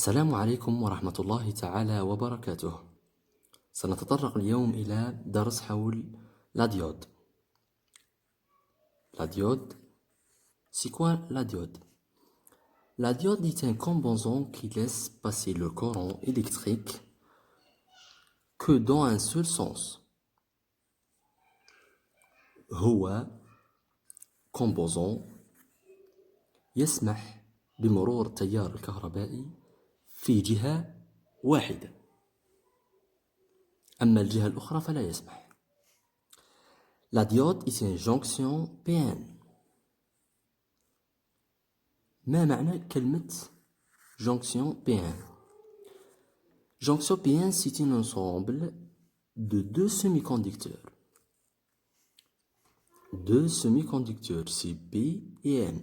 السلام عليكم ورحمة الله تعالى وبركاته. سنتطرق اليوم إلى درس حول la diode. La diode, c'est quoi la diode? La diode est un composant qui laisse passer le courant électrique que dans un seul sens. هو composant يسمح بمرور التيار الكهربائي في جهة واحدة، أما الجهة الأخرى فلا يسمح. La diode est une jonction PN. ما معنى كلمة jonction PN? Jonction PN, c'est un ensemble de deux semi-conducteurs. Deux semi-conducteurs, c'est P et N.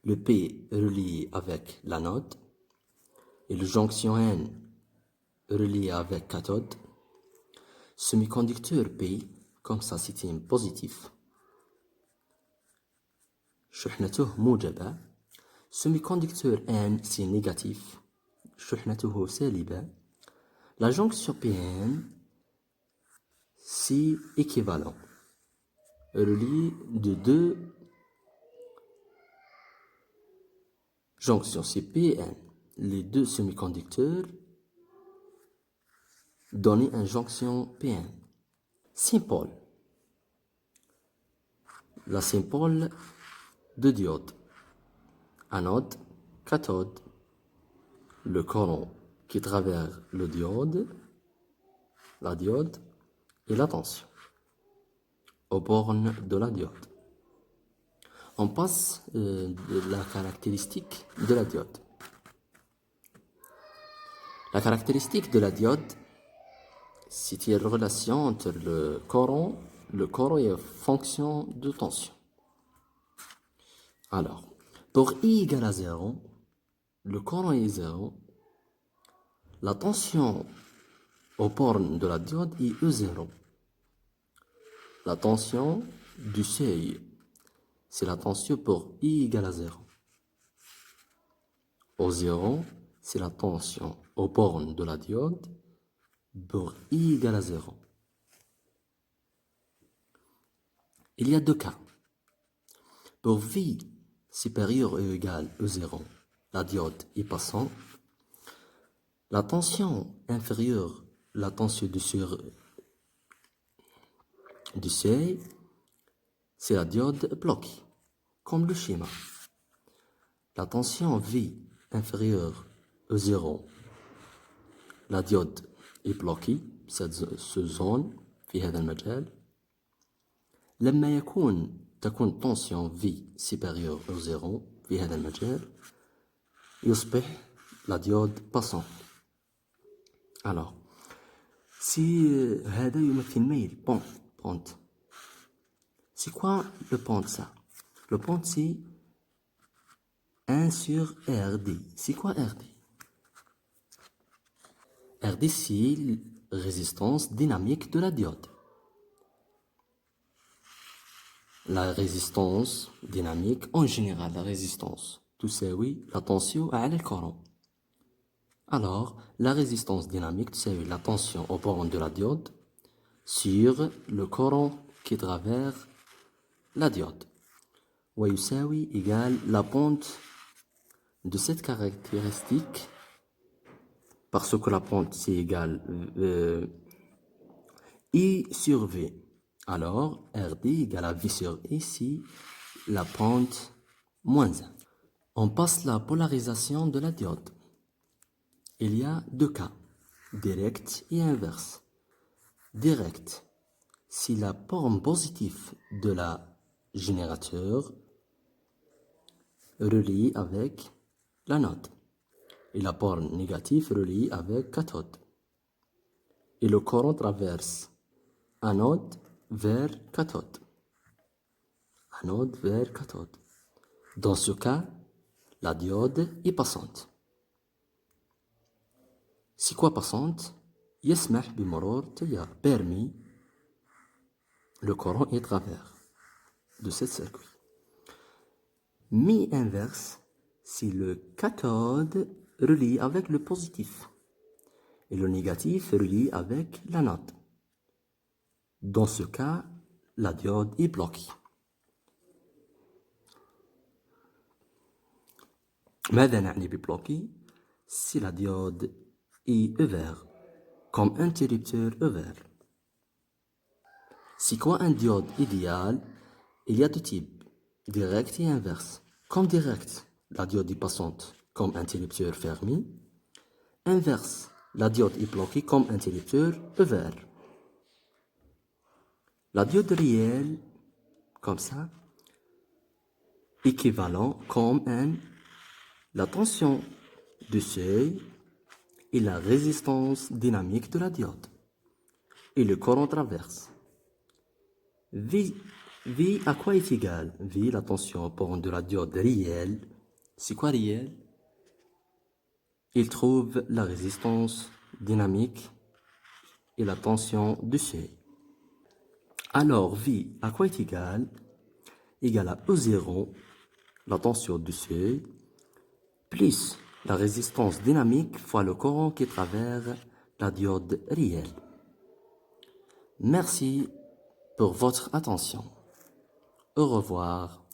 Le P relié avec l'anode et le jonction N relié avec cathode. Semi-conducteur P, comme ça c'est un positif. شحنته موجبة. Semi-conducteur N, c'est négatif. شحنته سالبة. La jonction PN, c'est équivalent. Relié de deux jonctions, c'est PN. Les deux semi-conducteurs donnent une jonction PN. Symbole. La symbole de diode. Anode, cathode. Le courant qui traverse le diode, la diode et la tension aux bornes de la diode. On passe de la caractéristique de la diode. La caractéristique de la diode, c'est une relation entre le courant et une fonction de tension. Alors, pour I égale à 0, le courant est 0, la tension aux bornes de la diode est E0. La tension du seuil, c'est la tension pour I égale à 0. Au 0, c'est la tension aux bornes de la diode pour I égale à 0. Il y a deux cas. Pour V supérieur ou égal à E0, la diode est passante. La tension inférieure, la tension du seuil, c'est la diode bloquée, comme le schéma. La tension V inférieure à 0, la diode est bloquée, cette zone في هذا المجال. لما تكون tension V supérieure à 0 في هذا المجال يصبح la diode passante. Alors, si هذا يمثل ميل pente. C'est quoi le pente ça? Le pente c'est 1 sur RD. C'est quoi RD? RD c'est la résistance dynamique de la diode. La résistance dynamique, en général, la résistance, tout ça oui, la tension à le courant. Alors, la résistance dynamique, c'est la tension au bornes de la diode sur le courant qui traverse la diode. ويساوي égale la pente de cette caractéristique, parce que la pente c'est égal I sur V. Alors, RD égale à V sur ici, la pente moins 1. On passe la polarisation de la diode. Il y a deux cas, direct et inverse. Direct, c'est la borne positive de la générateur reliée avec l'anode et la borne négative reliée avec cathode. Et le courant traverse anode vers cathode. Anode vers cathode. Dans ce cas, la diode est passante. C'est quoi passante? يسمح بمرور تيار. Permis, le courant est travers de ce circuit. Mi-inverse, c'est le cathode relie avec le positif et le négatif relie avec l'anode. Dans ce cas, la diode est bloquée. ماذا نعني ببلوكي؟ Si la diode est vert, comme interrupteur vert. C'est quoi un diode idéal? Il y a deux types, direct et inverse. Comme direct, la diode est passante comme interrupteur fermé. Inverse, la diode est bloquée comme interrupteur vert. La diode réelle, comme ça, équivalent comme la tension de seuil et la résistance dynamique de la diode et le courant traverse. V à quoi est égal? V, la tension de la diode réelle. C'est quoi réel? Il trouve la résistance dynamique et la tension de seuil. Alors, V à quoi est égal? Égal à E0, la tension du seuil, plus la résistance dynamique fois le courant qui traverse la diode réelle. Merci pour votre attention. Au revoir.